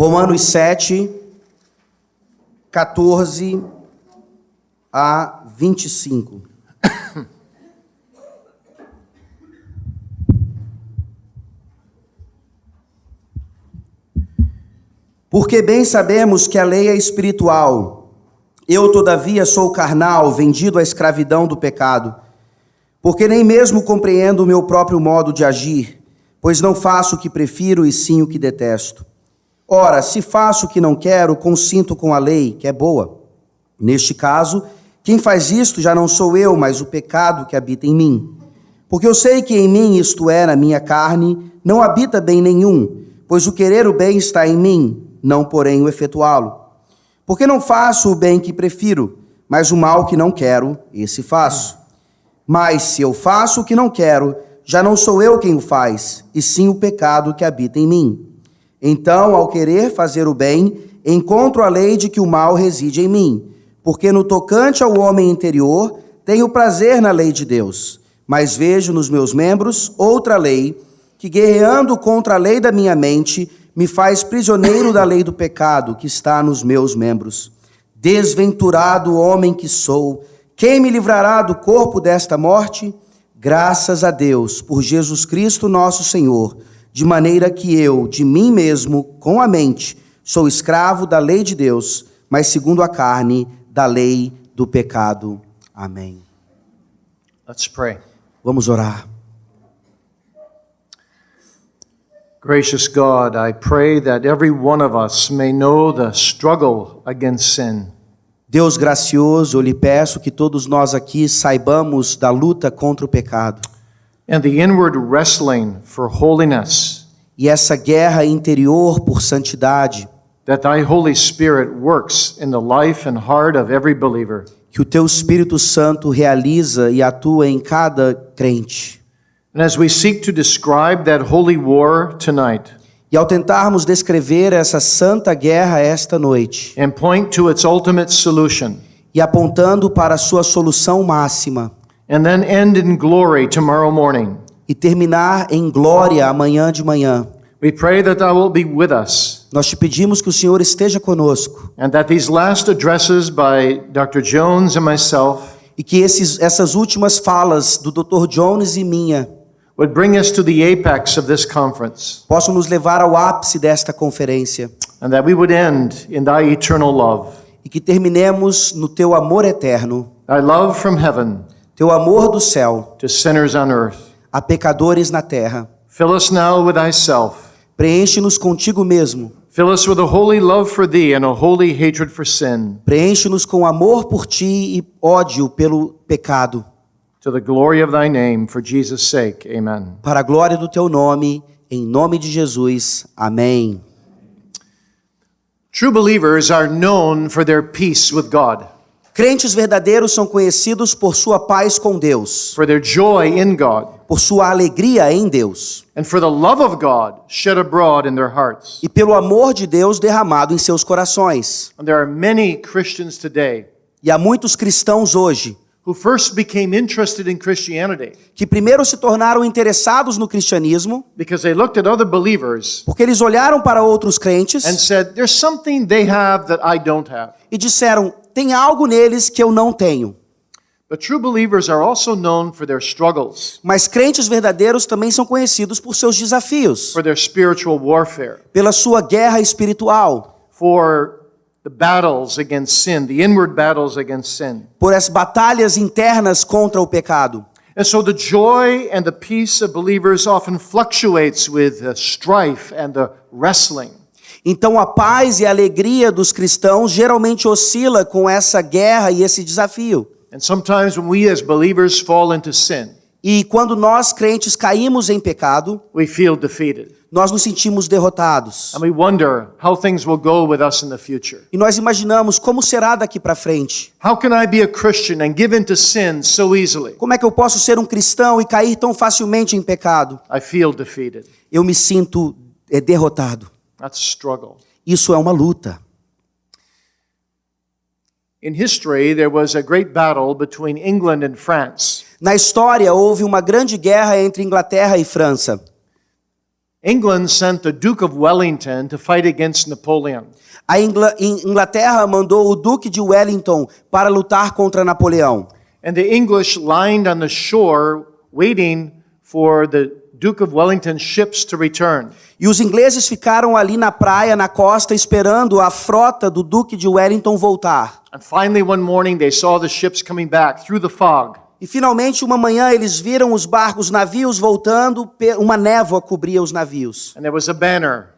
Romanos 7, 14 a 25. Porque bem sabemos que a lei é espiritual. Eu, todavia, sou carnal, vendido à escravidão do pecado. Porque nem mesmo compreendo o meu próprio modo de agir, pois não faço o que prefiro e sim o que detesto. Ora, se faço o que não quero, consinto com a lei, que é boa. Neste caso, quem faz isto já não sou eu, mas o pecado que habita em mim. Porque eu sei que em mim, isto é, na minha carne, não habita bem nenhum, pois o querer o bem está em mim, não porém o efetuá-lo. Porque não faço o bem que prefiro, mas o mal que não quero, esse faço. Mas se eu faço o que não quero, já não sou eu quem o faz, e sim o pecado que habita em mim. Então, ao querer fazer o bem, encontro a lei de que o mal reside em mim, porque no tocante ao homem interior, tenho prazer na lei de Deus, mas vejo nos meus membros outra lei, que guerreando contra a lei da minha mente, me faz prisioneiro da lei do pecado que está nos meus membros. Desventurado homem que sou, quem me livrará do corpo desta morte? Graças a Deus, por Jesus Cristo nosso Senhor, de maneira que eu, de mim mesmo, com a mente, sou escravo da lei de Deus, mas segundo a carne, da lei do pecado. Amém. Let's pray. Vamos orar. Gracious God, I pray that every one of us may know the struggle against sin. Deus gracioso, eu lhe peço que todos nós aqui saibamos da luta contra o pecado. And the inward wrestling for holiness. E essa guerra interior por santidade. That thy Holy Spirit works in the life and heart of every believer. Que o teu Espírito Santo realiza e atua em cada crente. And as we seek to describe that holy war tonight, e ao tentarmos descrever essa santa guerra esta noite, and point to its ultimate solution, e apontando para a sua solução máxima, and then end in glory tomorrow morning, e terminar em glória amanhã de manhã, we pray that thou wilt be with us. Nós te pedimos que o Senhor esteja conosco. And that these last addresses by Dr. Jones and myself, e que essas últimas falas do Dr. Jones e minha would bring us to the apex of this conference. Possam nos levar ao ápice desta conferência. And that we would end in thy eternal love. E que terminemos no teu amor eterno. Thy love from heaven. Teu amor do céu. To sinners on earth. A pecadores na terra. Fill us now with thyself. Preenche-nos contigo mesmo. Fill us with a holy love for thee and a holy hatred for sin. Preenche-nos com amor por ti e ódio pelo pecado. To the glory of thy name, for Jesus' sake. Amen. Para a glória do teu nome, em nome de Jesus. Amém. True believers are known for their peace with God. Crentes verdadeiros são conhecidos por sua paz com Deus. For their joy in God. Por sua alegria em Deus. And for the love of God shed abroad in their hearts. E pelo amor de Deus derramado em seus corações. And there are many Christians today. E há muitos cristãos hoje who first became interested in Christianity. Que primeiro se tornaram interessados no cristianismo. Because they looked at other believers. Porque eles olharam para outros crentes. And said, there's something they have that I don't have. E disseram, tem algo neles que eu não tenho. But true believers are also known for their struggles. Mas crentes verdadeiros também são conhecidos por seus desafios. For their spiritual warfare. Pela sua guerra espiritual. For the battles against sin, the inward battles against sin. Por as batalhas internas contra o pecado. And so the joy and the peace of believers often fluctuates with the strife and the wrestling. Então a paz e a alegria dos cristãos geralmente oscila com essa guerra e esse desafio. And sometimes when we as believers fall into sin, e quando nós crentes caímos em pecado, we feel defeated. Nós nos sentimos derrotados. And we wonder how things will go with us in the future. E nós imaginamos como será daqui para frente. How can I be a Christian and give into sin so easily? Como é que eu posso ser um cristão e cair tão facilmente em pecado? I feel defeated. Eu me sinto derrotado. That's struggle. Isso é uma luta. In history, there was a great battle between England and France. Na história houve uma grande guerra entre Inglaterra e França. England sent the Duke of Wellington to fight against Napoleon. A Inglaterra mandou o Duque de Wellington para lutar contra Napoleão. And the English lined on the shore waiting for the Duke of Wellington's ships to return. E os ingleses ficaram ali na praia, na costa, esperando a frota do Duque de Wellington voltar. And finally one morning they saw the ships coming back through the fog. E finalmente, uma manhã, eles viram os barcos, os navios voltando, uma névoa cobria os navios. And there was a banner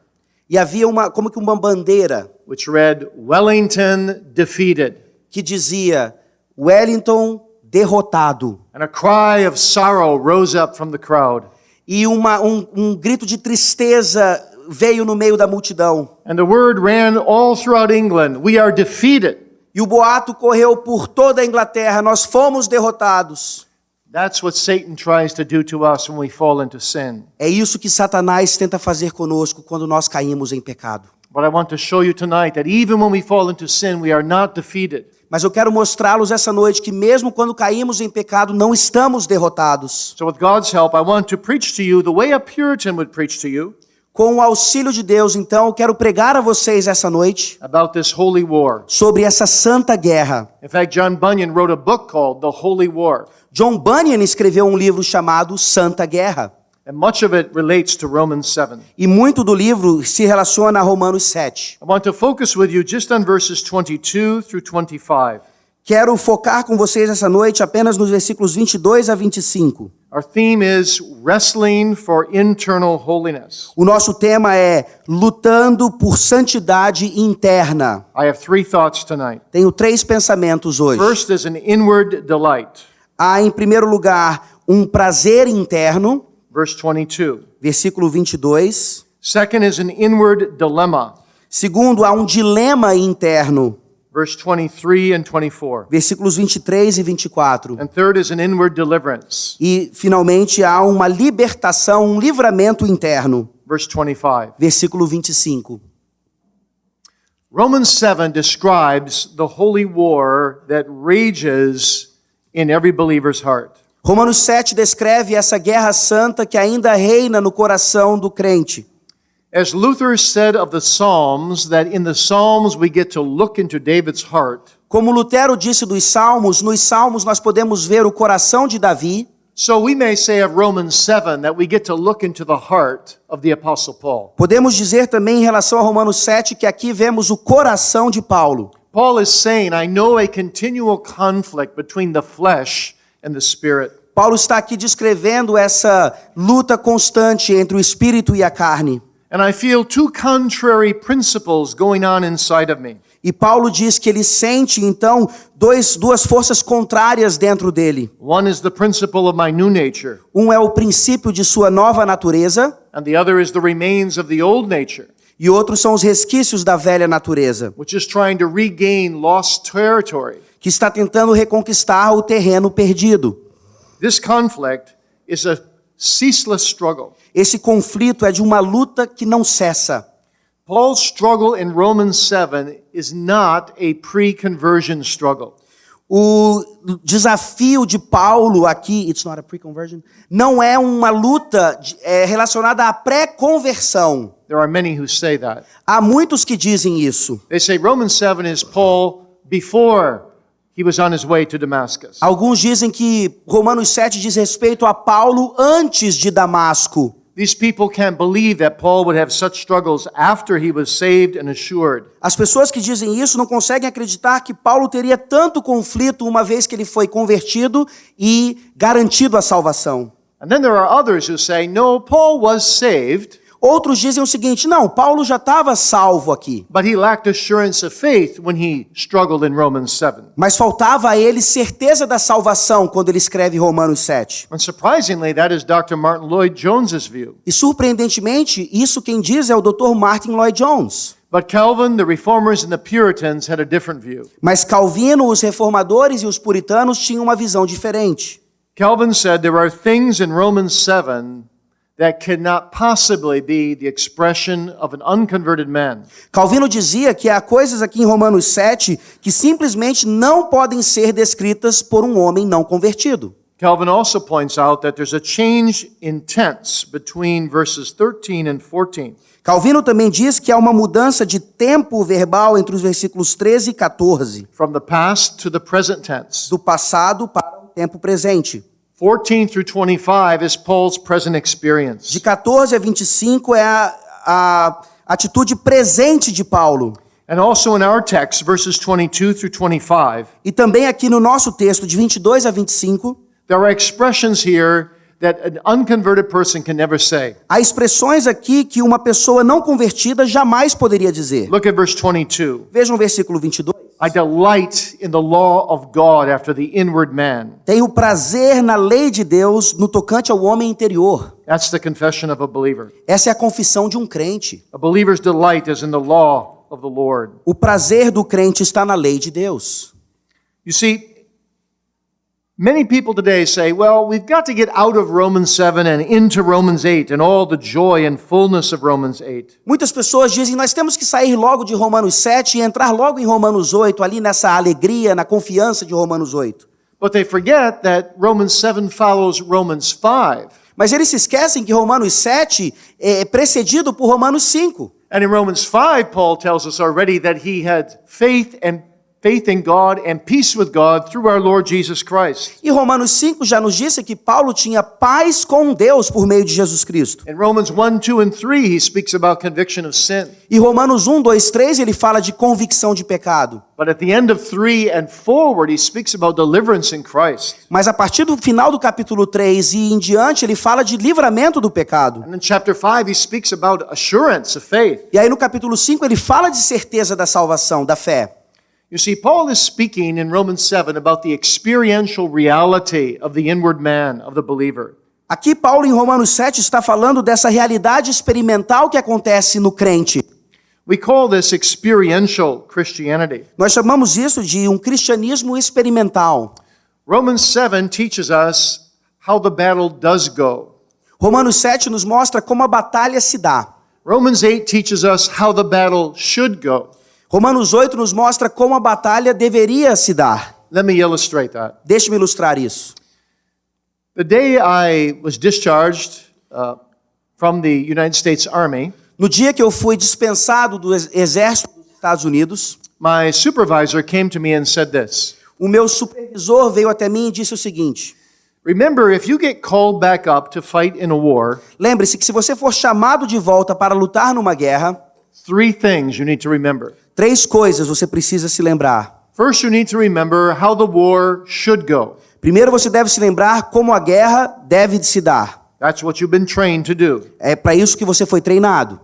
E havia como que uma bandeira which read, Wellington defeated. que dizia, Wellington derrotado. And a cry of sorrow rose up from the crowd. E um grito de tristeza veio no meio da multidão. And the word ran all throughout England, we are defeated. E o boato correu por toda a Inglaterra, nós fomos derrotados. That's what Satan tries to do to us when we fall into sin. É isso que Satanás tenta fazer conosco quando nós caímos em pecado. But I want to show you tonight that even when we fall into sin, we are not defeated. Mas eu quero mostrá-los essa noite que mesmo quando caímos em pecado, não estamos derrotados. So with God's help, I want to preach to you the way a Puritan would preach to you Com o auxílio de Deus, então, eu quero pregar a vocês essa noite about this holy war. sobre essa santa guerra. In fact, John Bunyan wrote a book called The Holy War. John Bunyan escreveu um livro chamado Santa Guerra. And much of it relates to Romans 7. E muito do livro se relaciona a Romanos 7. I want to focus with you just on verses 22 through 25. Quero focar com vocês essa noite apenas nos versículos 22 a 25. Our theme is wrestling for internal holiness. O nosso tema é lutando por santidade interna. I have three thoughts tonight. Tenho 3 pensamentos hoje. First is an inward delight. Há, em primeiro lugar, um prazer interno, Verse 22. versículo 22. Second is an inward dilemma. Segundo, há um dilema interno, Verse 23 and 24. versículos 23 e 24. And third is an inward deliverance. E, finalmente, há uma libertação, um livramento interno, Verse 25. versículo 25. Romans 7 describes the holy war that rages in every believer's heart. Romanos 7 descreve essa guerra santa que ainda reina no coração do crente. As Luther said of the Psalms, that in the Psalms we get to look into David's heart. Como Lutero disse dos Salmos, nos Salmos nós podemos ver o coração de Davi. So we may say of Romans 7 that we get to look into the heart of the Apostle Paul. Podemos dizer também em relação a Romanos 7 que aqui vemos o coração de Paulo. Paul is saying, I know a continual conflict between the flesh and the spirit. Paulo está aqui descrevendo essa luta constante entre o espírito e a carne. And I feel two contrary principles going on inside of me. E Paulo diz que ele sente, então, duas forças contrárias dentro dele. One is the principle of my new nature, Um é o princípio de sua nova natureza, and the other is the remains of the old nature, e outros são os resquícios da velha natureza, which is trying to regain lost territory. que está tentando reconquistar o terreno perdido. This conflict is a ceaseless struggle. Esse conflito é de uma luta que não cessa. Paul's struggle in Romans 7 is not a pre-conversion struggle. O desafio de Paulo aqui, it's not a pre-conversion, não é uma luta relacionada à pré-conversão. There are many who say that. Há muitos que dizem isso. They say Romans 7 is Paul before he was on his way to Damascus. Alguns dizem que Romanos 7 diz respeito a Paulo antes de Damasco. These people can't believe that Paul would have such struggles after he was saved and assured. As pessoas que dizem isso não conseguem acreditar que Paulo teria tanto conflito uma vez que ele foi convertido e garantido a salvação. And then there are others who say, no, Paul was saved, Outros dizem o seguinte, não, Paulo já estava salvo aqui, but he lacked assurance of faith when he struggled in Romans 7. mas faltava a ele certeza da salvação quando ele escreve Romanos 7. And surprisingly, that is Dr. Martin Lloyd Jones's view. E surpreendentemente, isso quem diz é o Dr. Martin Lloyd Jones. But Calvin, the Reformers, and the Puritans had a different view. Mas Calvino, os reformadores e os puritanos tinham uma visão diferente. Calvin said there are things in Romans 7 that cannot possibly be the expression of an unconverted man. Calvino dizia que há coisas aqui em Romanos 7 que simplesmente não podem ser descritas por um homem não convertido. Calvin also points out that there's a change in tense between verses 13 and 14. Calvino também diz que há uma mudança de tempo verbal entre os versículos 13 e 14, From the past to the present tense. do passado para o tempo presente. 14 through 25 is Paul's present experience. De 14 a 25 é a atitude presente de Paulo. And also in our text, verses 22 through 25, E também aqui no nosso texto, de 22 a 25, there are expressions here that an unconverted person can never say. há expressões aqui que uma pessoa não convertida jamais poderia dizer. Look at verse 22. Vejam o versículo 22. I delight in the law of God after the inward man. Tenho prazer na lei de Deus no tocante ao homem interior. That's the confession of a believer. Essa é a confissão de um crente. A believer's delight is in the law of the Lord. O prazer do crente está na lei de Deus. You see, many people today say, well, we've got to get out of Romans 7 and into Romans 8 and all the joy and fullness of Romans 8. Muitas pessoas dizem, nós temos que sair logo de Romanos 7 e entrar logo em Romanos 8, ali nessa alegria, na confiança de Romanos 8. But they forget that Romans 7 follows Romans 5. Mas eles se esquecem que Romanos 7 é precedido por Romanos 5. And in Romans 5, Paul tells us already that he had faith in God and peace with God through our Lord Jesus Christ. E Romanos 5 já nos disse que Paulo tinha paz com Deus por meio de Jesus Cristo. In Romans 1, 2, and 3, he speaks about conviction of sin. E Romanos 1, 2, 3, ele fala de convicção de pecado. But at the end of 3 and forward, he speaks about deliverance in Christ. Mas a partir do final do capítulo 3 e em diante, ele fala de livramento do pecado. And in chapter 5, he speaks about assurance of faith. E aí no capítulo 5, ele fala de certeza da salvação, da fé. You see, Paul is speaking in Romans 7 about the experiential reality of the inward man, of the believer. Aqui Paulo em Romanos 7 está falando dessa realidade experimental que acontece no crente. We call this experiential Christianity. Nós chamamos isso de um cristianismo experimental. Romans 7 teaches us how the battle does go. Romanos 7 nos mostra como a batalha se dá. Romans 8 teaches us how the battle should go. Romanos 8 nos mostra como a batalha deveria se dar. Let me illustrate that. Deixe-me ilustrar isso. The day I was discharged from the United States Army, No dia que eu fui dispensado do exército dos Estados Unidos, my supervisor came to me and said this. o meu supervisor veio até mim e disse o seguinte: Remember, if you get called back up to fight in a war, lembre-se que se você for chamado de volta para lutar numa guerra, 3 things you need to remember. 3 coisas você precisa se lembrar. First, you need to remember how the war should go. Primeiro, você deve se lembrar como a guerra deve se dar. That's what you've been trained to do. É para isso que você foi treinado.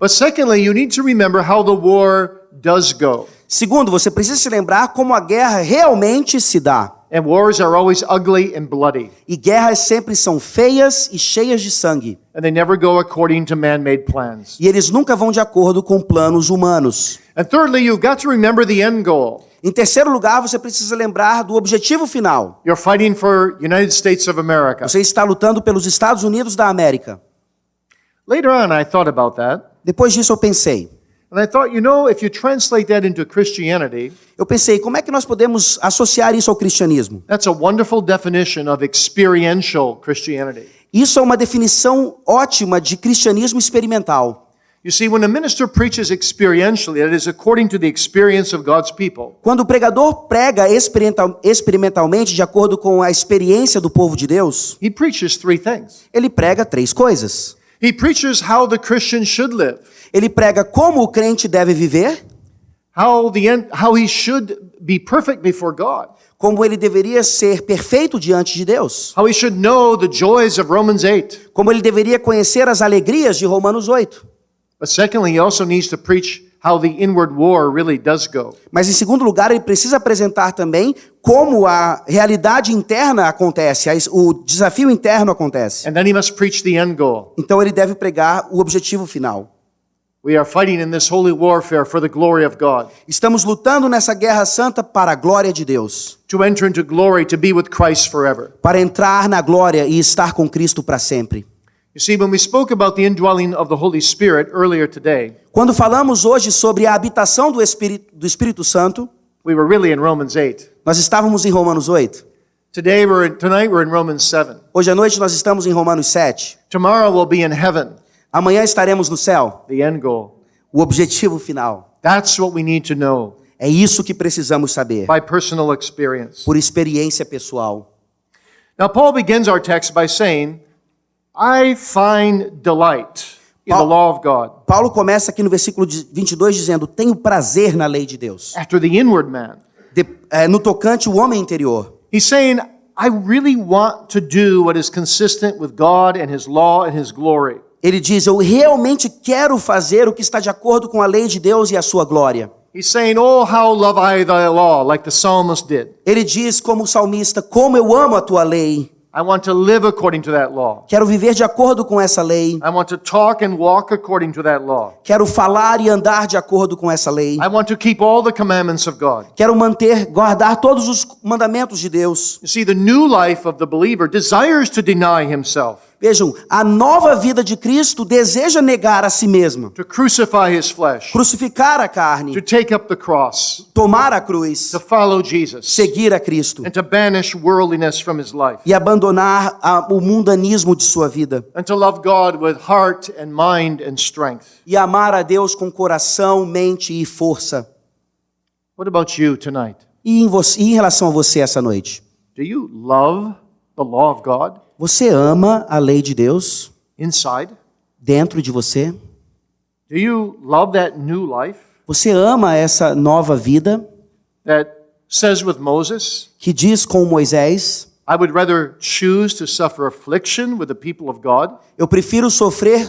But secondly, you need to remember how the war does go. Segundo, você precisa se lembrar como a guerra realmente se dá. And wars are always ugly and bloody. E guerras sempre são feias e cheias de sangue. And they never go according to man-made plans. E eles nunca vão de acordo com planos humanos. And thirdly, you've got to remember the end goal. Em terceiro lugar, você precisa lembrar do objetivo final. You're fighting for United States of America. Você está lutando pelos Estados Unidos da América. Later on, I thought about that. Depois disso eu pensei. And I thought, if you translate that into Christianity, Eu pensei, como é que nós podemos associar isso ao cristianismo? that's a wonderful definition of experiential Christianity. Isso é uma definição ótima de cristianismo experimental. You see, when a minister preaches experientially, that is according to the experience of God's people, Quando o pregador prega experimentalmente, de acordo com a experiência do povo de Deus, he preaches 3 things. ele prega 3 coisas. He preaches how the Christian should live, Ele prega como o crente deve viver, how he should be perfect before God, como ele deveria ser perfeito diante de Deus, how he should know the joys of Romans 8. como ele deveria conhecer as alegrias de Romanos 8. But secondly, he also needs to preach how the inward war really does go. Mas em segundo lugar, ele precisa apresentar também como a realidade interna acontece, o desafio interno acontece. And then he must preach the end goal. Então ele deve pregar o objetivo final. We are fighting in this holy warfare for the glory of God, Estamos lutando nessa guerra santa para a glória de Deus, to enter into glory, to be with Christ forever. para entrar na glória e estar com Cristo para sempre. You see, when we spoke about the indwelling of the Holy Spirit earlier today, Quando falamos hoje sobre a habitação do Espírito Santo, we were really in Romans 8. nós estávamos em Romanos 8. Tonight we're in Romans 7. Hoje à noite nós estamos em Romanos 7. Tomorrow we'll be in heaven, Amanhã estaremos no céu. the end goal. O objetivo final. That's what we need to know É isso que precisamos saber, by personal experience. por experiência pessoal. Now, Paul begins our text by saying, I find delight in the law of God. Paulo começa aqui no versículo 22 dizendo: tenho prazer na lei de Deus. After the inward man. No tocante o homem interior. He's saying, I really want to do what is consistent with God and His law and His glory. Ele diz: eu realmente quero fazer o que está de acordo com a lei de Deus e a sua glória. He's saying, oh, how love I thy law, like the psalmist did. Ele diz como o salmista: como eu amo a tua lei. I want to live according to that law. Quero viver de acordo com essa lei. I want to talk and walk according to that law. Quero falar e andar de acordo com essa lei. I want to keep all the commandments of God. Quero guardar todos os mandamentos de Deus. You see, the new life of the believer desires to deny himself, Vejam, a nova vida de Cristo deseja negar a si mesma, to crucify his flesh, crucificar a to carne, take up the cross, tomar a cruz, to follow Jesus, seguir a Cristo and to banish worldliness from his life, e abandonar o mundanismo de sua vida and to love God with heart and mind and strength. e amar a Deus com coração, mente e força. What about you tonight? E em relação a você essa noite? Do you love the law of God Você ama a lei de Deus inside? dentro de você? Do you love that new life Você ama essa nova vida that says with Moses, que diz com Moisés: I would rather choose to suffer affliction with the people of God eu prefiro sofrer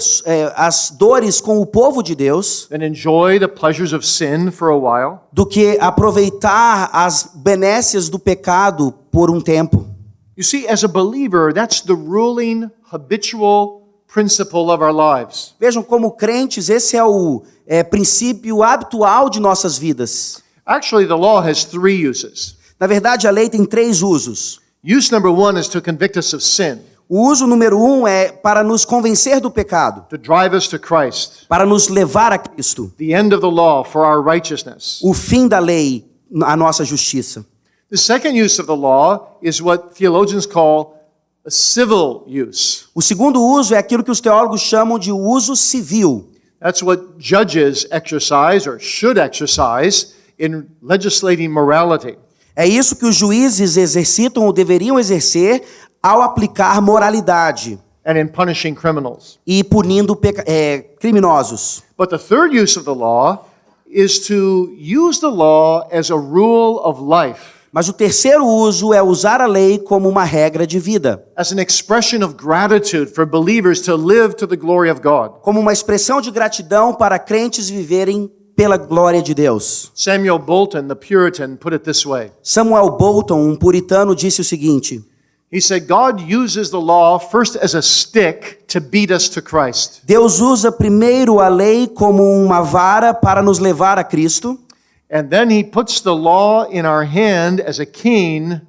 as dores com o povo de Deus than enjoy the pleasures of sin for a while? do que aproveitar as benécias do pecado por um tempo. You see, as a believer, that's the ruling, habitual principle of our lives. Vejam, como crentes, esse é o princípio habitual de nossas vidas. Actually, the law has three uses. Na verdade, a lei tem 3 usos. Use number one is to convict us of sin, O uso número 1 é para nos convencer do pecado, to drive us to Christ, para nos levar a Cristo. the end of the law for our righteousness. O fim da lei, a nossa justiça. The second use of the law is what theologians call a civil use. O segundo uso é aquilo que os teólogos chamam de uso civil. That's what judges exercise or should exercise in legislating morality. É isso que os juízes exercitam ou deveriam exercer ao aplicar moralidade And in punishing criminals. e punindo criminosos. But the third use of the law is to use the law as a rule of life, Mas o terceiro uso é usar a lei como uma regra de vida, as an expression of gratitude for believers to live to the glory of God. como uma expressão de gratidão para crentes viverem pela glória de Deus. Samuel Bolton, the Puritan, put it this way. Samuel Bolton, um puritano, disse o seguinte: He said, God uses the law first as a stick to beat us to Christ. Deus usa primeiro a lei como uma vara para nos levar a Cristo, And then he puts the law in our hand as a cane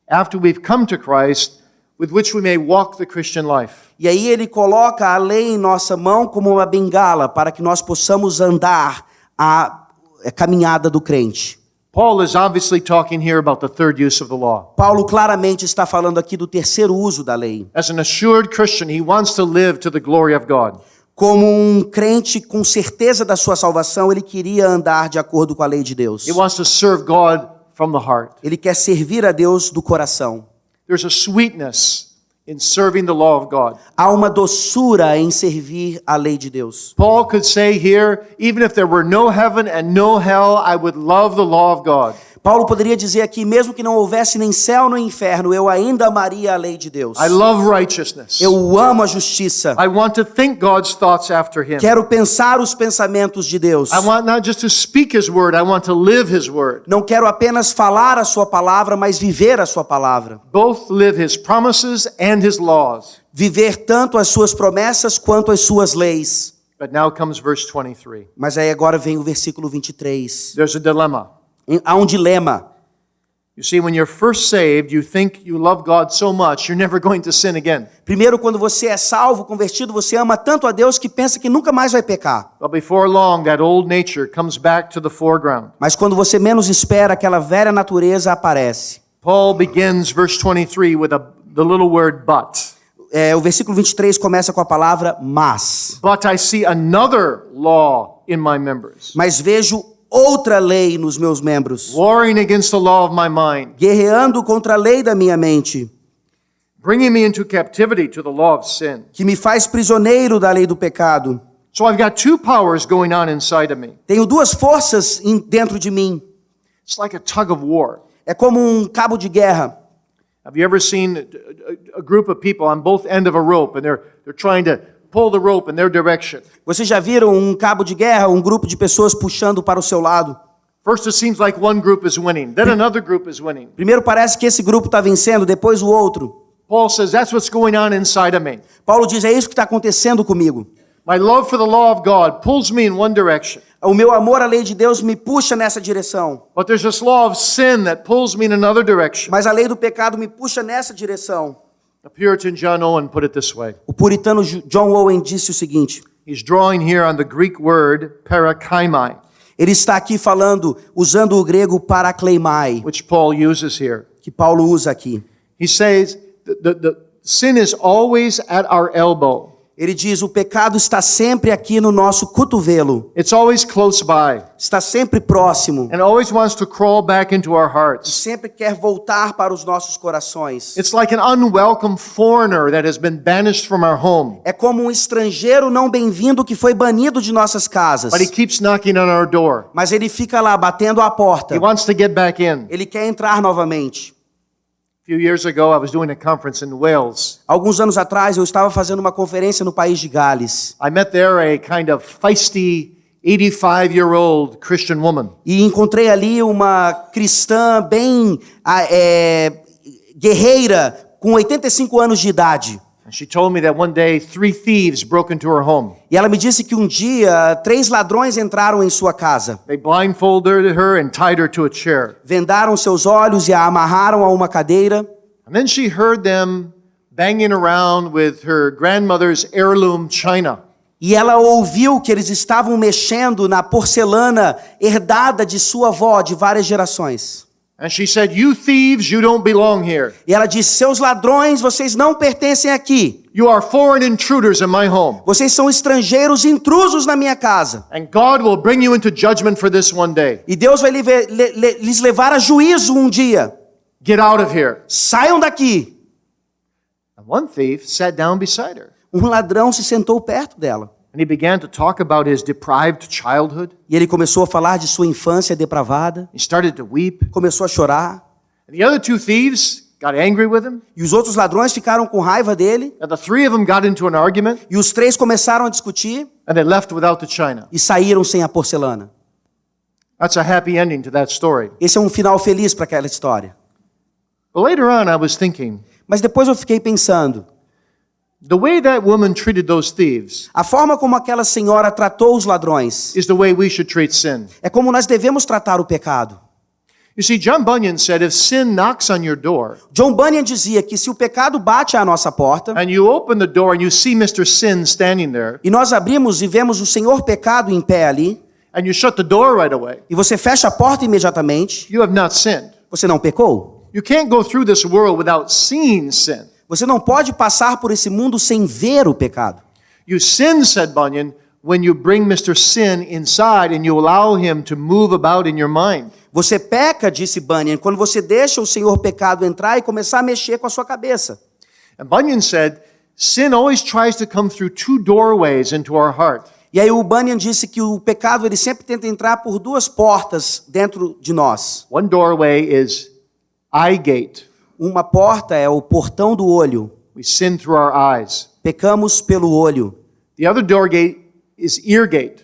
after we've come to Christ, with which we may walk the Christian life. e aí ele coloca a lei em nossa mão como uma bengala para que nós possamos andar a caminhada do crente. Paul is obviously talking here about the third use of the law. Paulo claramente está falando aqui do terceiro uso da lei. As an assured Christian, he wants to live to the glory of God. Como um crente com certeza da sua salvação, ele queria andar de acordo com a lei de Deus. He wants to serve God from the heart. Ele quer servir a Deus do coração. There's a sweetness in serving the law of God. Há uma doçura em servir a lei de Deus. Paul could say here, even if there were no heaven and no hell, I would love the law of God. Paulo poderia dizer aqui, mesmo que não houvesse nem céu nem inferno, eu ainda amaria a lei de Deus. I love righteousness. Eu amo a justiça. I want to think God's thoughts after him. Quero pensar os pensamentos de Deus. I want not just to speak his word, I want to live his word. Não quero apenas falar a sua palavra, mas viver a sua palavra. Both live his promises and his laws. Viver tanto as suas promessas quanto as suas leis. But now comes verse 23. Mas aí agora vem o versículo 23. There's a dilemma. Há um dilema. You see, when you're first saved, you think you love God so much, you're never going to sin again. Primeiro, quando você é salvo, convertido, você ama tanto a Deus que pensa que nunca mais vai pecar. But before long, that old nature comes back to the foreground. Mas quando você menos espera, aquela velha natureza aparece. Paul begins verse 23 with the little word but. O versículo 23 começa com a palavra mas. But I see another law in my members, Mas vejo outra lei nos meus membros, warring against the law of my mind, guerreando contra a lei da minha mente, bringing me into captivity to the law of sin. que me faz prisioneiro da lei do pecado. So I've got two powers going on inside of me. Tenho duas forças dentro de mim. It's like a tug of war. É como um cabo de guerra. Have you ever seen a group of people on both ends of a rope and they're trying to pull the rope in their direction? Vocês já viram um cabo de guerra, um grupo de pessoas puxando para o seu lado? First it seems like one group is winning, then another group is winning. Primeiro parece que esse grupo está vencendo, depois o outro. Paul says that's what's going on inside of me. Paulo diz, é isso que está acontecendo comigo. My love for the law of God pulls me in one direction, O meu amor à lei de Deus me puxa nessa direção. but there's this law of sin that pulls me in another direction. Mas a lei do pecado me puxa nessa direção. The Puritan John Owen put it this way. O puritano John Owen disse o seguinte. He's drawing here on the Greek word parakaimai, Ele está aqui falando, usando o grego parakleimai, which Paul uses here. que Paulo usa aqui. He says the sin is always at our elbow. Ele diz, o pecado está sempre aqui no nosso cotovelo. It's always close by Está sempre próximo. and always wants to crawl back into our hearts. Sempre quer voltar para os nossos corações. It's like an unwelcome foreigner that has been banished from our home, É como um estrangeiro não bem-vindo que foi banido de nossas casas. but he keeps knocking on our door. Mas ele fica lá batendo a porta. He wants to get back in. Ele quer entrar novamente. A few years ago, I was doing a conference in Wales. Alguns anos atrás, eu estava fazendo uma conferência no país de Gales. I met there a kind of feisty 85-year-old Christian woman. E encontrei ali uma cristã bem guerreira, com 85 anos de idade. And she told me that one day 3 thieves broke into her home. E ela me disse que um dia 3 ladrões entraram em sua casa. They blindfolded her and tied her to a chair. Vendaram seus olhos e a amarraram a uma cadeira. And then she heard them banging around with her grandmother's heirloom china. E ela ouviu que eles estavam mexendo na porcelana herdada de sua avó de várias gerações. And she said, "You thieves, you don't belong here. E ela disse, seus ladrões, vocês não pertencem aqui. You are foreign intruders in my home. Vocês são estrangeiros intrusos na minha casa. And God will bring you into judgment for this one day. E Deus vai lhes levar a juízo um dia. Get out of here." Saiam daqui. And one thief sat down beside her. Um ladrão se sentou perto dela. And he began to talk about his deprived childhood. E ele começou a falar de sua infância depravada. He started to weep. Começou a chorar. And the other 2 thieves got angry with him. E os outros ladrões ficaram com raiva dele. And the 3 of them got into an argument. E os 3 começaram a discutir. And they left without the china. E saíram sem a porcelana. That's a happy ending to that story. Esse é um final feliz para aquela história. But later on, I was thinking, Mas depois eu fiquei pensando. the way that woman treated those thieves A forma como aquela senhora tratou os ladrões is the way we should treat sin. é como nós devemos tratar o pecado. You see, John Bunyan said, if sin knocks on your door John Bunyan dizia que se o pecado bate à nossa porta and you open the door and you see Mr. Sin standing there e nós abrimos e vemos o Senhor pecado em pé ali and you shut the door right away, e você fecha a porta imediatamente, you have not sinned. você não pecou. You can't go through this world without seeing sin. Você não pode passar por esse mundo sem ver o pecado. You sin, said Bunyan, when you bring Mr. Sin inside and you allow him to move about in your mind. Você peca, disse Bunyan, quando você deixa o Senhor pecado entrar e começar a mexer com a sua cabeça. And Bunyan said, sin always tries to come through 2 doorways into our heart. E aí o Bunyan disse que o pecado ele sempre tenta entrar por 2 portas dentro de nós. One doorway is eye gate. Uma porta é o portão do olho. We sin through our eyes. Pecamos pelo olho. The other door gate is ear gate.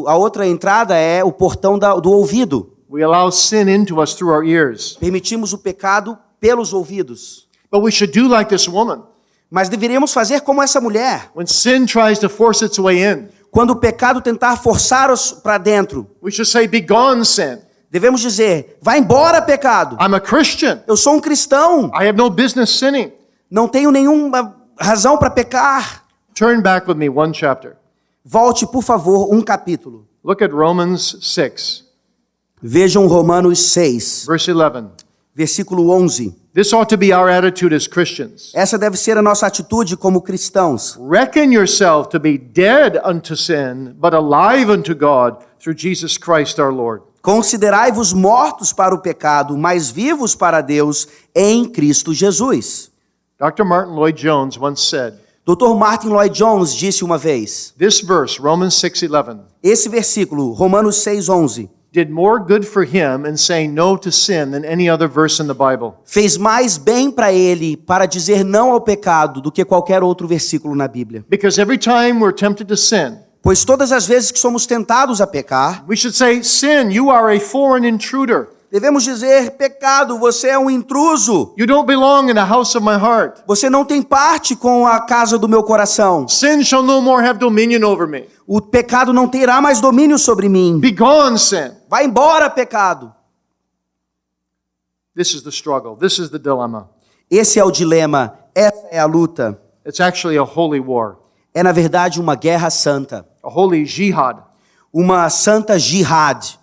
A outra entrada é o portão do ouvido. We allow sin into us through our ears. Permitimos o pecado pelos ouvidos. But we should do like this woman. Mas deveríamos fazer como essa mulher. When sin tries to force its way in, Quando o pecado tentar forçar-os para dentro, we should say, "Be gone, sin. devemos dizer, vai embora, pecado. I'm a Christian. Eu sou um cristão. I have no business sinning." Não tenho nenhuma razão para pecar. Turn back with me 1 chapter. Volte, por favor, um capítulo. Look at Romans 6, Vejam Romanos 6, verse 11. Versículo 11. This ought to be our attitude as Christians. Essa deve ser a nossa atitude como cristãos. Reckon yourself to be dead unto sin, but alive unto God through Jesus Christ our Lord. Considerai-vos mortos para o pecado, mas vivos para Deus em Cristo Jesus. Dr. Martin Lloyd-Jones once said, Dr. Martin Lloyd-Jones disse uma vez, this verse, Romans 6:11, esse versículo, Romanos 6:11, did more good for him in saying no to sin than any other verse in the Bible. fez mais bem para ele para dizer não ao pecado do que qualquer outro versículo na Bíblia. Because every time we're tempted to sin, Pois todas as vezes que somos tentados a pecar, we should say, sin, you are a foreign intruder. devemos dizer, pecado, você é um intruso. You don't belong in the house of my heart. Você não tem parte com a casa do meu coração. Sin shall no more have dominion over me. O pecado não terá mais domínio sobre mim. Be gone, sin. Vai embora, pecado. This is the struggle. This is the dilemma. Esse é o dilema, essa é a luta. It's actually a holy war, É, na verdade, uma guerra santa. a holy jihad, Uma santa jihad.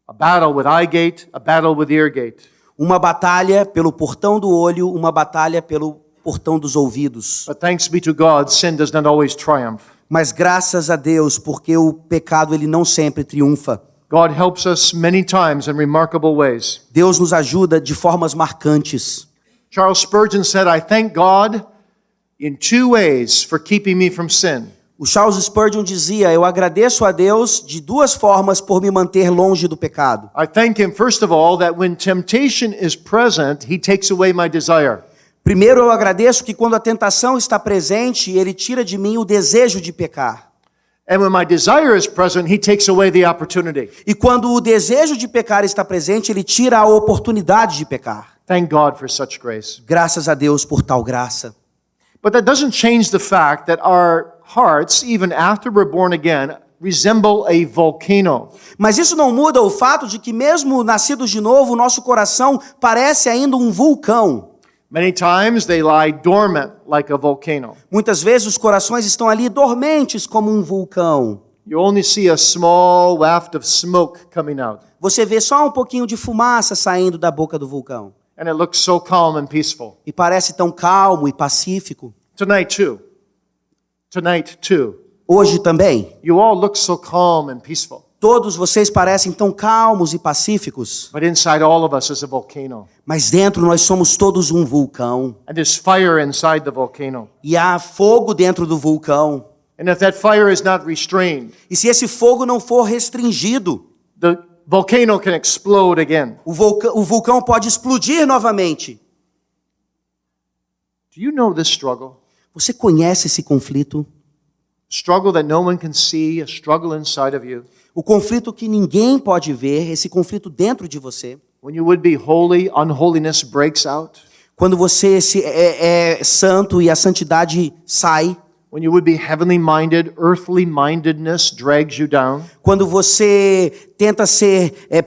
a battle with eye gate, a battle with ear gate. Uma batalha pelo portão do olho, uma batalha pelo portão dos ouvidos. But thanks be to God, sin does not always triumph. Mas graças a Deus, porque o pecado ele não sempre triunfa. God helps us many times in remarkable ways. Deus nos ajuda de formas marcantes. Charles Spurgeon said, I thank God in two ways for keeping me from sin. O Charles Spurgeon dizia, eu agradeço a Deus de duas formas por me manter longe do pecado. I thank him, first of all, that when temptation is present, he takes away my desire. Primeiro, eu agradeço que quando a tentação está presente, ele tira de mim o desejo de pecar. And when my desire is present, he takes away the opportunity. E quando o desejo de pecar está presente, ele tira a oportunidade de pecar. Thank God for such grace. Graças a Deus por tal graça. But that doesn't change the fact that our hearts, even after we're born again, resemble a volcano. Mas isso não muda o fato de que mesmo nascidos de novo, o nosso coração parece ainda um vulcão. Many times they lie dormant like a volcano. Muitas vezes os corações estão ali dormentes como um vulcão. You only see a small waft of smoke coming out. Você vê só um pouquinho de fumaça saindo da boca do vulcão. And it looks so calm and peaceful. E parece tão calmo e pacífico. Tonight too. Tonight too. Hoje também. You all look so calm and peaceful. Todos vocês parecem tão calmos e pacíficos. But inside all of us is a volcano. Mas dentro nós somos todos um vulcão. And there's fire inside the volcano. E há fogo dentro do vulcão. And if that fire is not restrained, E se esse fogo não for restringido, the volcano can explode again. o vulcão pode explodir novamente. Do you know this struggle? Você conhece esse conflito? Struggle that no one can see, a struggle inside of you. O conflito que ninguém pode ver, esse conflito dentro de você. When you would be holy, unholiness breaks out. Quando você é santo e a santidade sai. When you would be heavenly minded, earthly mindedness drags you down. Quando você tenta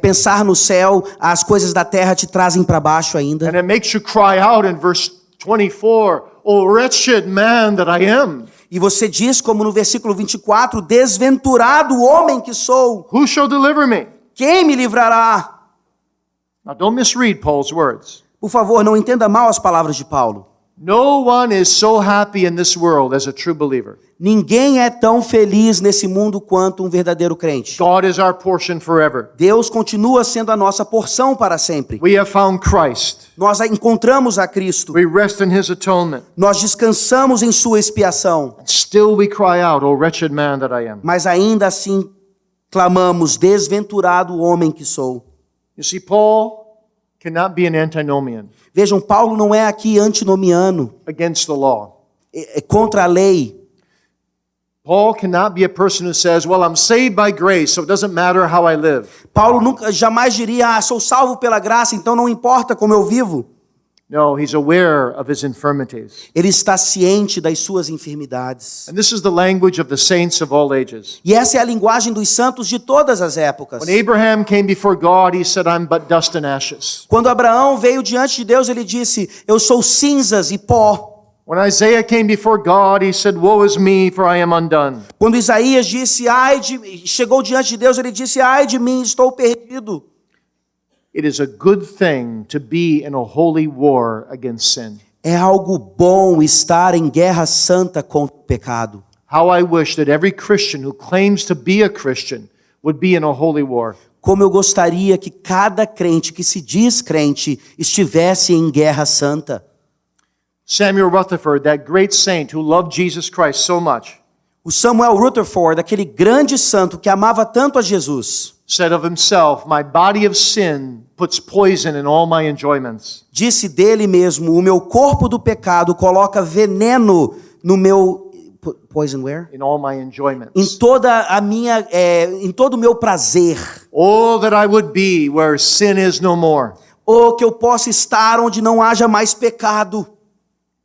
pensar no céu, as coisas da terra te trazem para baixo ainda. And it makes you cry out in verse 24, "Oh wretched man that I am. E você diz, como no versículo 24, desventurado homem que sou, Who shall deliver me?" quem me livrará? Now don't misread Paul's words. Por favor, não entenda mal as palavras de Paulo. No one is so happy in this world as a true believer. Ninguém é tão feliz nesse mundo quanto um verdadeiro crente. God is our portion forever. Deus continua sendo a nossa porção para sempre. We have found Christ. Nós encontramos a Cristo. We rest in his atonement. Nós descansamos em sua expiação. Still we cry out, "Oh wretched man that I am." Mas ainda assim clamamos, desventurado homem que sou. You see, Paul cannot be an antinomian Vejam, Paulo não é aqui antinomiano, against the law. é contra a lei. Paul cannot be a person who says, "Well, I'm saved by grace, so it doesn't matter how I live." Paulo jamais diria, sou salvo pela graça, então não importa como eu vivo. No, he's aware of his infirmities. Ele está ciente das suas enfermidades. And this is the language of the saints of all ages. E essa é a linguagem dos santos de todas as épocas. When Abraham came before God, he said, "I'm but dust and ashes." Quando Abraão veio diante de Deus, ele disse, eu sou cinzas e pó. When Isaiah came before God, he said, "Woe is me, for I am undone." Quando Isaías chegou diante de Deus, ele disse, ai de mim, estou perdido. it is a good thing to be in a holy war against sin. É algo bom estar em guerra santa contra o pecado. How I wish that every Christian who claims to be a Christian would be in a holy war. Como eu gostaria que cada crente que se diz crente estivesse em guerra santa. Samuel Rutherford, that great saint who loved Jesus Christ so much, O Samuel Rutherford, aquele grande santo que amava tanto a Jesus, said of himself, "My body of sin puts poison in all my enjoyments." disse dele mesmo: o meu corpo do pecado coloca veneno no meu poison where? In all my enjoyments. Em toda a minha, em todo o meu prazer. Oh, that I would be where sin is no more. Ou que eu possa estar onde não haja mais pecado.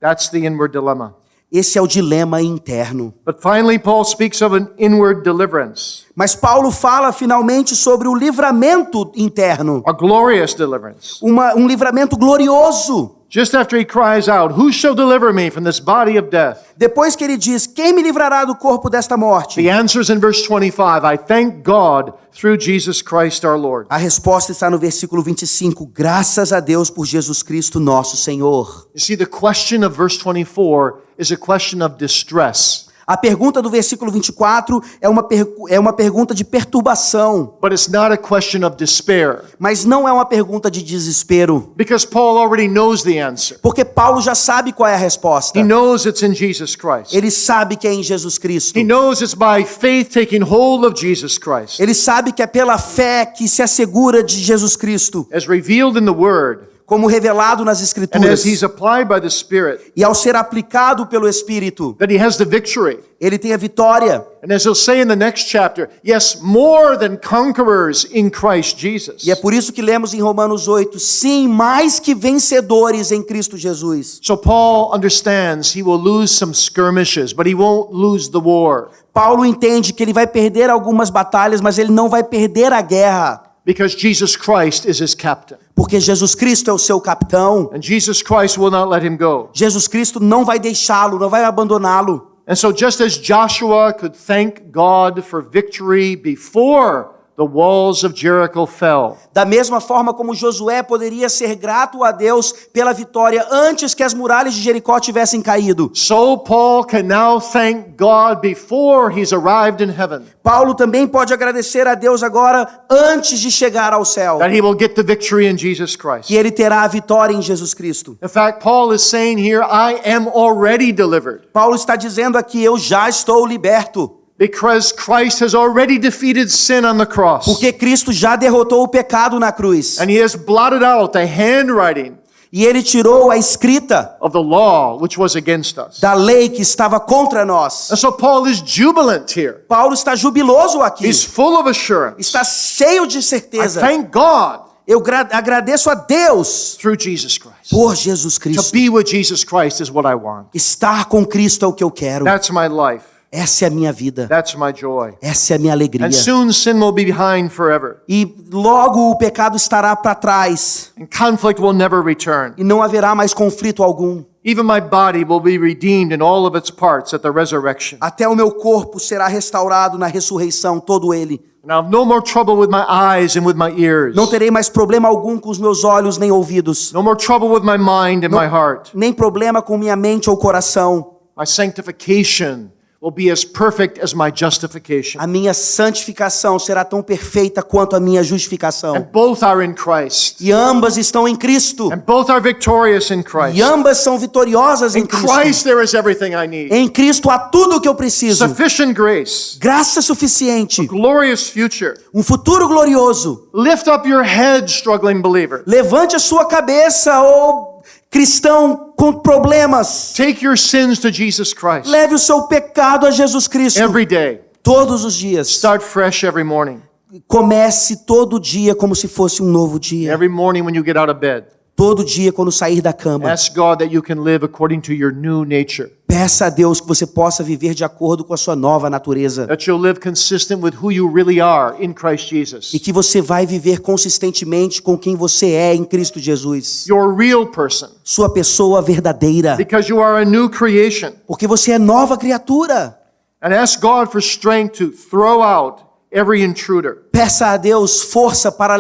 That's the inward dilemma. Esse é o dilema interno. But finally, Paul speaks of an inward deliverance, Mas Paulo fala finalmente sobre o livramento interno. a glorious deliverance. Um livramento glorioso. Just after he cries out, "Who shall deliver me from this body of death?" Depois que ele diz: quem me livrará do corpo desta morte? The answer is in verse 25, "I thank God through Jesus Christ our Lord." A resposta está no versículo 25. Graças a Deus por Jesus Cristo nosso Senhor. You see, the question of verse 24 is a question of distress. A pergunta do versículo 24 é uma pergunta de perturbação, But it's not a question of despair, mas não é uma pergunta de desespero, because Paul already knows the answer. porque Paulo já sabe qual é a resposta. He knows it's in Jesus Christ. Ele sabe que é em Jesus Cristo. He knows it's by faith taking hold of Jesus Christ, Ele sabe que é pela fé que se assegura de Jesus Cristo, as revealed in the Word, como revelado nas and Escrituras, as he's applied by the Spirit, e ao ser aplicado pelo Espírito, that he has the victory. ele tem a vitória. And as he'll say in the next chapter, yes, more than conquerors in Christ Jesus. E é por isso que lemos em Romanos 8, sim, mais que vencedores em Cristo Jesus. So Paul understands he will lose some skirmishes, but he won't lose the war, Paulo entende que ele vai perder algumas batalhas, mas ele não vai perder a guerra, because Jesus Christ is his captain. porque Jesus Cristo é o seu capitão. And Jesus Christ will not let him go. Jesus Cristo não vai deixá-lo, não vai abandoná-lo. And so just as Joshua could thank God for victory before the walls of Jericho fell, Da mesma forma como Josué poderia ser grato a Deus pela vitória antes que as muralhas de Jericó tivessem caído, so Paul can now thank God before he's arrived in heaven, Paulo também pode agradecer a Deus agora antes de chegar ao céu, that he will get the victory in Jesus Christ. que ele terá a vitória em Jesus Cristo. In fact, Paul is saying here, I am already delivered, Paulo está dizendo aqui: eu já estou liberto, because Christ has already defeated sin on the cross. porque Cristo já derrotou o pecado na cruz, And he has blotted out the handwriting e ele tirou a escrita of the law which was against us. da lei que estava contra nós. And so Paul is jubilant here. Paulo está jubiloso aqui, He's full of assurance. está cheio de I certeza. thank God Eu agradeço a Deus through Jesus Christ. por Jesus To Cristo. be with Jesus Christ is what I want. Estar com Cristo é o que eu quero. That's my life. Essa é a minha vida. That's my joy. Essa é a minha alegria. And soon sin will be behind forever. E logo o pecado estará para trás And conflict will never return. e não haverá mais conflito algum. Even my body will be redeemed in all of its parts at the resurrection. Até o meu corpo será restaurado na ressurreição, todo ele. And I'll have no more trouble with my eyes and with my ears. Não terei mais problema algum com os meus olhos nem ouvidos. No more trouble with my mind and my heart. Nem problema com minha mente ou coração. My sanctification will be as perfect as my justification. A minha santificação será tão perfeita quanto a minha justificação. And both are in Christ. E ambas estão em Cristo. And both are victorious in Christ. E ambas são vitoriosas em In Cristo. Christ there is everything I need. Em Cristo há tudo o que eu preciso. Sufficient grace. Graça suficiente. Glorious future. Um futuro glorioso. Lift up your head, struggling believer. Levante a sua cabeça, ô cristão com problemas. Take your sins to Jesus Christ. Leve o seu pecado a Jesus Cristo. Every day. Todos os dias. Start fresh every morning. Comece todo dia como se fosse um novo dia. Every morning when you get out of bed. Todo dia quando sair da cama. Ask God that you can live according to your new nature. Peça a Deus que você possa viver de acordo com a sua nova natureza. That you'll live consistent with who you really are in Christ Jesus. E que você vai viver consistentemente com quem você é em Cristo Jesus. Your real person. Sua pessoa verdadeira. Because you are a new creation. Porque você é nova criatura. And ask God for strength to throw out every intruder. Peça a Deus força para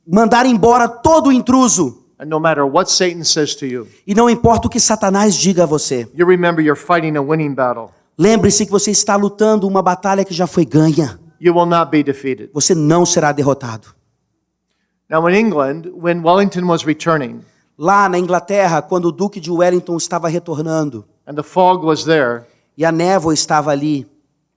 mandar embora todo o intruso. And no matter what Satan says to you, E não importa o que Satanás diga a você. you remember you're fighting a winning battle. Lembre-se que você está lutando uma batalha que já foi ganha. You will not be defeated. Você não será derrotado. Now in England, when Wellington was returning, Lá na Inglaterra, quando o Duque de Wellington estava retornando and the fog was there, e a névoa estava ali,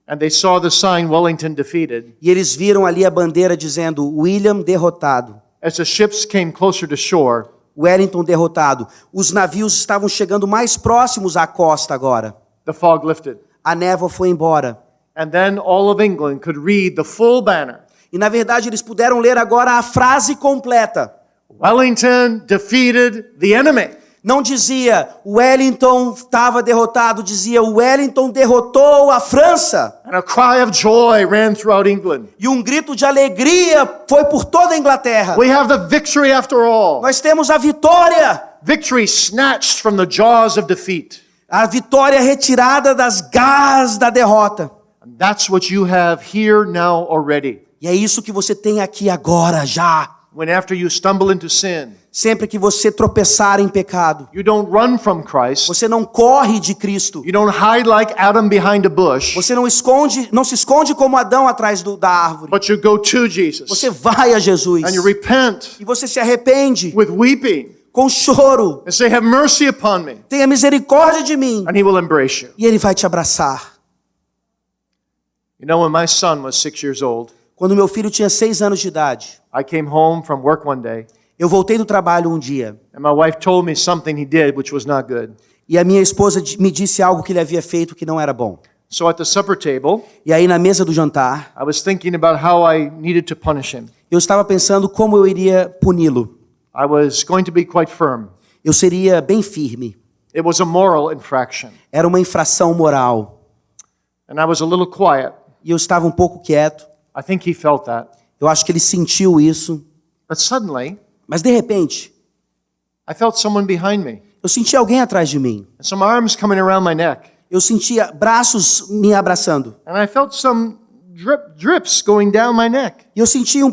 and they saw the sign Wellington defeated, e eles viram ali a bandeira dizendo William derrotado, as the ships came closer to shore, Wellington derrotado. Os navios estavam chegando mais próximos à costa agora. the fog lifted. A névoa foi embora. And then all of England could read the full banner. E na verdade eles puderam ler agora a frase completa. Wellington defeated the enemy. Não dizia Wellington estava derrotado, dizia Wellington derrotou a França. And a cry of joy ran throughout England. E um grito de alegria foi por toda a Inglaterra. We have the victory after all. Nós temos a vitória. Victory snatched from the jaws of defeat. A vitória retirada das garras da derrota. And that's what you have here now already. E é isso que você tem aqui agora já. When after you stumble into sin, Sempre que você tropeçar em pecado, you don't run from Christ. você não corre de Cristo. You don't hide like Adam behind a bush, Você não se esconde como Adão atrás da árvore. but you go to Jesus. Você vai a Jesus. And you repent E você se arrepende with weeping com choro. and say, have mercy upon me. Tenha misericórdia de mim. And he will embrace you. E ele vai te abraçar. You know, when my son was 6 years old, Quando meu filho tinha 6 anos de idade, I came home from work one day, eu voltei do trabalho um dia. and my wife told me something he did which was not good. E a minha esposa me disse algo que ele havia feito que não era bom. So at the supper table, E aí na mesa do jantar, I was thinking about how I needed to punish him. eu estava pensando como eu iria puni-lo. I was going to be quite firm. Eu seria bem firme. It was a moral infraction. Era uma infração moral. And I was a little quiet. E eu estava um pouco quieto. I think he felt that. Eu acho que ele sentiu isso. But suddenly, Mas de repente, I felt someone behind me, eu senti alguém atrás de mim. and some arms coming around my neck. Eu sentia braços me abraçando. And I felt some drips going down my neck. E eu senti um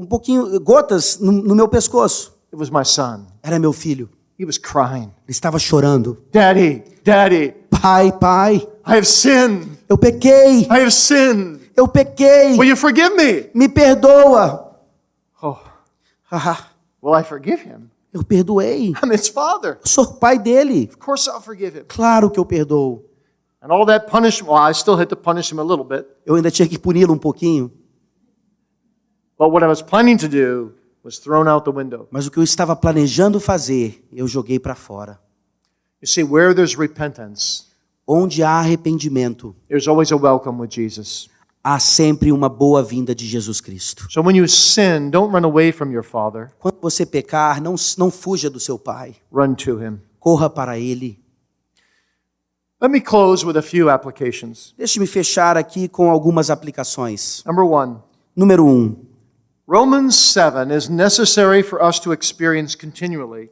pouquinho, gotas no meu pescoço. It was my son. Era meu filho. He was crying. Ele estava chorando. Daddy, Daddy, Pai, pai, I have sinned. eu pequei. I have sinned. Eu pequei. Will you forgive me? Me perdoa. Oh, Haha, will I forgive him? eu perdoei. I'm his father. Eu sou o pai dele. Of course I'll forgive him. Claro que eu perdoo. And all that punishment, well, I still had to punish him a little bit. Eu ainda tinha que puni-lo um pouquinho. But what I was planning to do was thrown out the window. Mas o que eu estava planejando fazer, eu joguei para fora. You see, where there's repentance, Onde há arrependimento, there's always a welcome with Jesus. há sempre uma boa-vinda de Jesus Cristo. So when you sin, don't run away from your Father. Quando você pecar, não fuja do seu Pai. Run to him. Corra para Ele. Let me close with a few applications. Deixe-me fechar aqui com algumas aplicações. Number 1, Número 1. Romans 7 is necessary for us to experience continually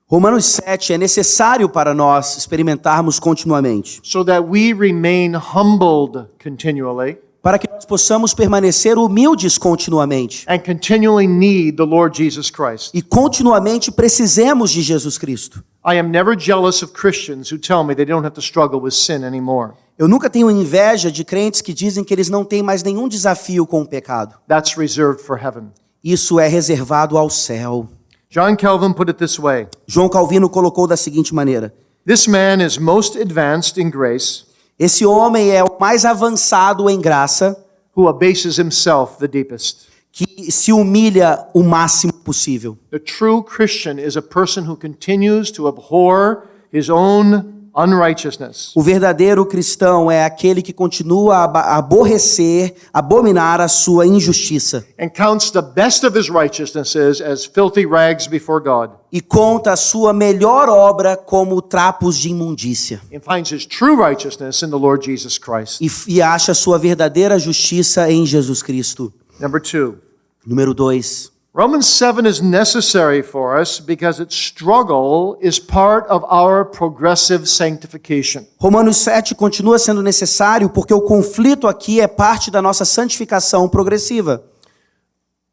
Romanos 7 é necessário para nós experimentarmos continuamente, so that we remain humbled continually para que nós possamos permanecer humildes continuamente and continually need the Lord Jesus Christ. e continuamente precisemos de Jesus Cristo. I am never jealous of Christians who tell me they don't have to struggle with sin anymore. Eu nunca tenho inveja de crentes que dizem que eles não têm mais nenhum desafio com o pecado. That's reserved for heaven. Isso é reservado ao céu. John Calvin put it this way: João Calvino colocou da seguinte maneira: this man is most advanced in grace, esse homem é o mais avançado em graça, who abases himself the deepest. que se humilha o máximo possível. The true Christian is a person who continues to abhor his own unrighteousness. O verdadeiro cristão é aquele que continua a aborrecer, abominar a sua injustiça And counts the best of his righteousnesses as filthy rags before God. e conta a sua melhor obra como trapos de imundícia And finds his true righteousness in the Lord Jesus Christ. e acha a sua verdadeira justiça em Jesus Cristo. Number 2. Número 2. Romans 7 is necessary for us because its struggle is part of our progressive sanctification. Romanos 7 continua sendo necessário porque o conflito aqui é parte da nossa santificação progressiva.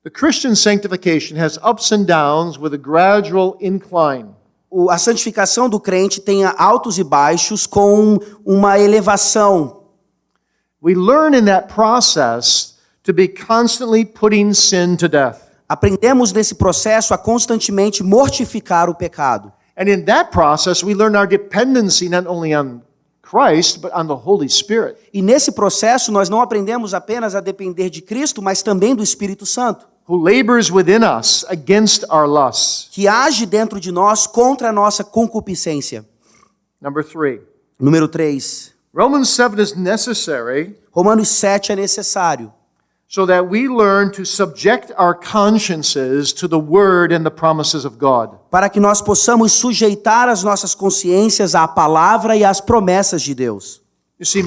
The Christian sanctification has ups and downs with a gradual incline. A santificação do crente tem altos e baixos com uma elevação. We learn in that process to be constantly putting sin to death. Aprendemos nesse processo a constantemente mortificar o pecado. And in that process, we learn our dependency not only on Christ, but on the Holy Spirit. E nesse processo nós não aprendemos apenas a depender de Cristo, mas também do Espírito Santo, Who labors within us against our lusts. que age dentro de nós contra a nossa concupiscência. Number 3. Número 3. Romans 7 is necessary Romanos 7 é necessário so that we learn to subject our consciences to the Word and the promises of God. para que nós possamos sujeitar as nossas consciências à palavra e às promessas de Deus. You see,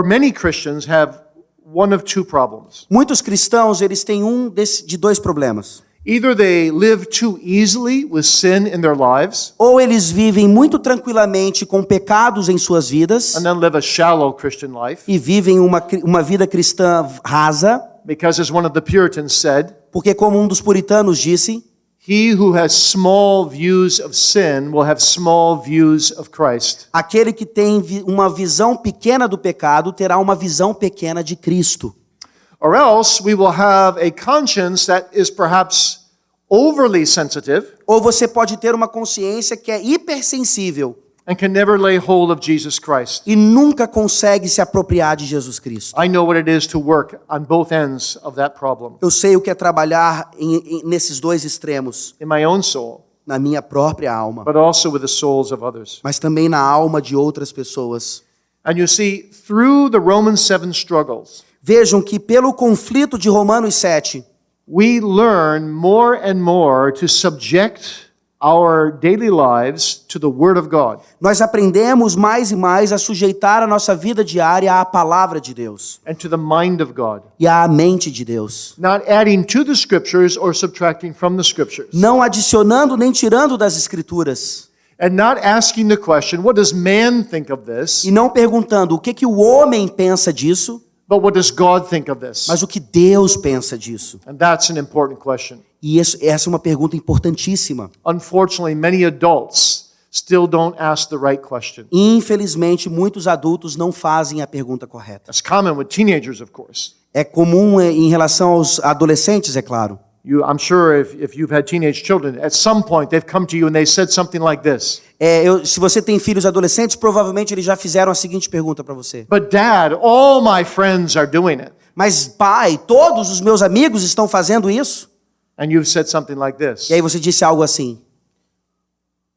many Christians have one of two problems. Muitos cristãos, eles têm de dois problemas. Either they live too easily with sin in their lives Ou eles vivem muito tranquilamente com pecados em suas vidas and then live a shallow Christian life. e vivem uma vida cristã rasa, Because as one of the Puritans said, porque como um dos puritanos disse, he who has small views of sin will have small views of Christ. aquele que tem uma visão pequena do pecado terá uma visão pequena de Cristo. Or else we will have a conscience that is perhaps overly sensitive Ou você pode ter uma consciência que é hipersensível and can never lay hold of Jesus Christ. e nunca consegue se apropriar de Jesus Cristo. I know what it is to work on both ends of that problem Eu sei o que é trabalhar nesses dois extremos, in my own soul, na minha própria alma, but also with the souls of others. mas também na alma de outras pessoas. And you see, through the Romans 7 struggles, Vejam que pelo conflito de Romanos 7, we learn more and more to subject our daily lives to the Word of God. nós aprendemos mais e mais a sujeitar a nossa vida diária à palavra de Deus And to the mind of God, e à mente de Deus, not adding to the Scriptures or subtracting from the Scriptures. não adicionando nem tirando das Escrituras, And not asking the question, what does man think of this? e não perguntando o que o homem pensa disso, But what does God think of this? mas o que Deus pensa disso. And that's an important question. E essa é uma pergunta importantíssima. Unfortunately, many adults still don't ask the right question. Infelizmente, muitos adultos não fazem a pergunta correta. That's common with teenagers, of course. É comum em relação aos adolescentes, é claro. I'm sure if you've had teenage children, at some point they've come to you and they said something like this. Se você tem filhos adolescentes, provavelmente eles já fizeram a seguinte pergunta para você. But Dad, all my friends are doing it. Mas pai, todos os meus amigos estão fazendo isso? And you've said something like this. E aí você disse algo assim: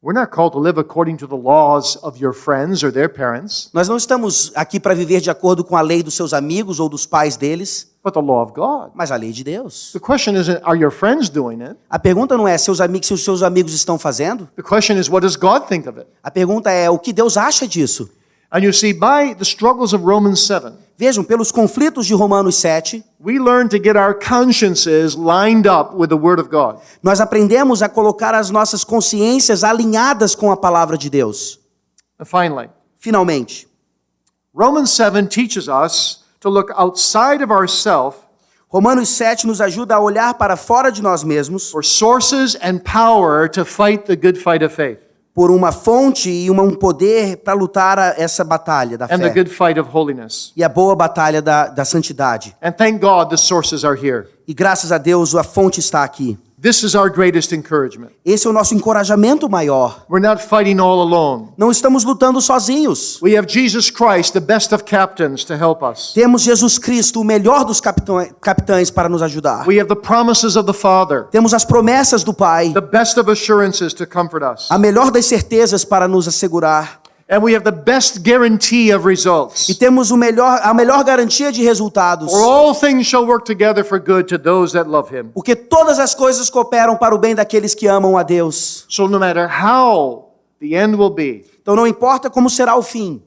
We're not called to live according to the laws of your friends or their parents, nós não estamos aqui para viver de acordo com a lei dos seus amigos ou dos pais deles, but the law of God. mas a lei de Deus. The question isn't, are your friends doing it? A pergunta não é se os seus amigos estão fazendo. The question is, what does God think of it? A pergunta é o que Deus acha disso. And you see, by the struggles of Romans 7, Vejam, pelos conflitos de Romanos 7, we learn to get our consciences lined up with the Word of God. nós aprendemos a colocar as nossas consciências alinhadas com a palavra de Deus. And finally, Finalmente, Romans 7 teaches us to look outside of ourselves Romanos 7 nos ajuda a olhar para fora de nós mesmos for sources and power to fight the good fight of faith por uma fonte e um poder para lutar essa batalha da and the fé good fight of holiness. e a boa batalha da santidade. And thank God the sources are here. E graças a Deus a fonte está aqui. This is our greatest encouragement. Esse é o nosso encorajamento maior. We're not fighting all alone. Não estamos lutando sozinhos. We have Jesus Christ, the best of captains, to help us. Temos Jesus Cristo, o melhor dos capitães para nos ajudar. We have the promises of the Father, Temos as promessas do Pai, the best of assurances to comfort us. a melhor das certezas para nos assegurar. And we have the best guarantee of results. E temos a melhor garantia de resultados. For all things shall work together for good to those that love him. Porque todas as coisas cooperam para o bem daqueles que amam a Deus. So no matter how the end will be, Então não importa como será o fim.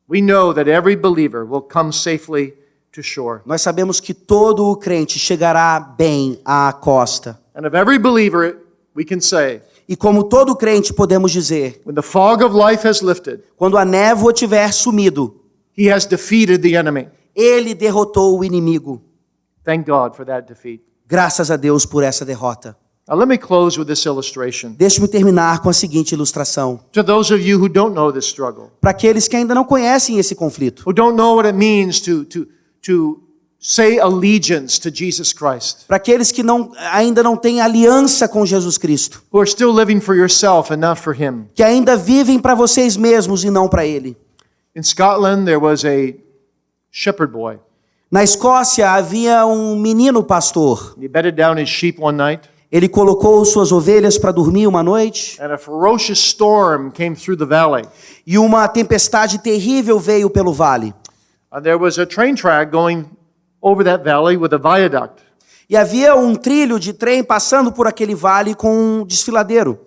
we know that every believer will come safely to shore. Nós sabemos que todo o crente chegará bem à costa. And of every believer, we can say, E como todo crente podemos dizer, when the fog of life has lifted, quando a névoa tiver sumido, he has defeated the enemy. ele derrotou o inimigo. Thank God for that defeat. Graças a Deus por essa derrota. Now let me close with this illustration. Deixe-me terminar com a seguinte ilustração. To those of you who don't know this struggle, Para aqueles que ainda não conhecem esse conflito, who don't know what it means to say allegiance to Jesus Christ, para aqueles que ainda não têm aliança com Jesus Cristo, who are still living for yourself and not for Him. que ainda vivem para vocês mesmos e não para Ele. In Scotland, there was a shepherd boy. Na Escócia havia um menino pastor. He bedded down his sheep one night, Ele colocou suas ovelhas para dormir uma noite and a ferocious storm came through the valley. e uma tempestade terrível veio pelo vale. And there was a train track going over that valley with a viaduct. E havia um trilho de trem passando por aquele vale com um desfiladeiro.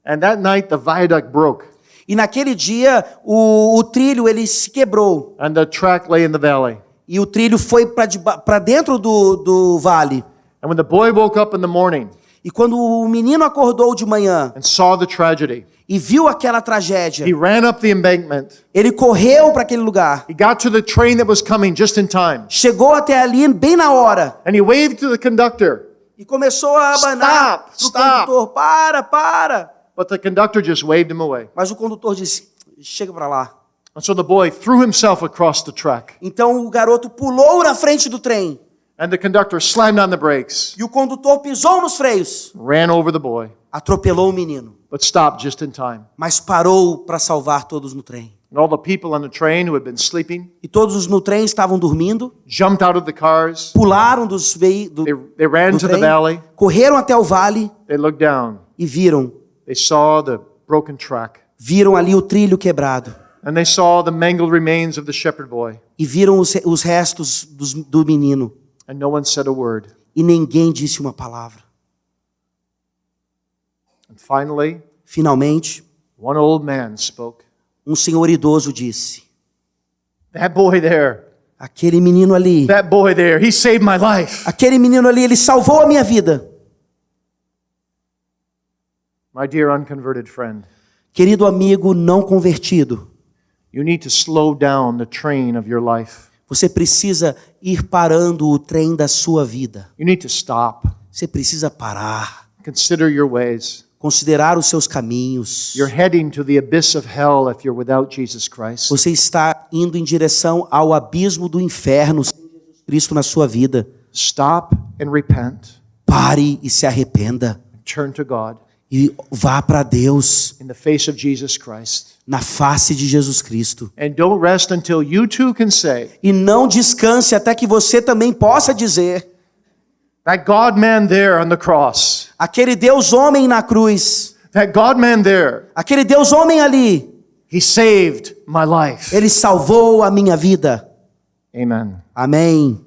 And that night, the viaduct broke, E naquele dia o trilho ele se quebrou and the track lay in the valley. e o trilho foi para dentro do vale. And when the boy woke up in the morning E quando o menino acordou de manhã and saw the tragedy, e viu aquela tragédia, he ran up the embankment. ele correu para aquele lugar, He got to the train that was coming just in time. chegou até ali bem na hora And he waved to the conductor. e começou a abanar Stop, para o condutor: para. But the conductor just waved him away. Mas o condutor disse: chega para lá. And so the boy threw himself across the track. Então o garoto pulou na frente do trem And the conductor slammed on the brakes, e o condutor pisou nos freios, ran over the boy, atropelou o menino, but stopped just in time. mas parou para salvar todos no trem. And all the people on the train who had been sleeping E todos no trem estavam dormindo, jumped out of the cars. pularam do They ran do to the trem, valley. correram até o vale They looked down. e viram They saw the broken track. ali o trilho quebrado And they saw the mangled remains of the shepherd boy. e viram os restos do menino And no one said a word. e ninguém disse uma palavra. And finally, Finalmente, one old man spoke. um senhor idoso disse: That boy there, aquele menino ali, he saved my life. ele salvou a minha vida. My dear unconverted friend, Querido amigo não convertido, you need to slow down the train of your life. você precisa ir parando o trem da sua vida. You need to stop. Você precisa parar, Consider your ways. considerar os seus caminhos. You're heading to the abyss of hell if you're without Jesus Christ. Você está indo em direção ao abismo do inferno sem Jesus Cristo na sua vida. Stop and repent. Pare e se arrependa. Turn to God E vá para Deus in the face of Jesus Christ. na face de Jesus Cristo. And don't rest until you too can say, E não descanse até que você também possa dizer: that God-man there on the cross, aquele Deus homem na cruz, that God-man there, aquele Deus homem ali, he saved my life. ele salvou a minha vida. Amen. Amém.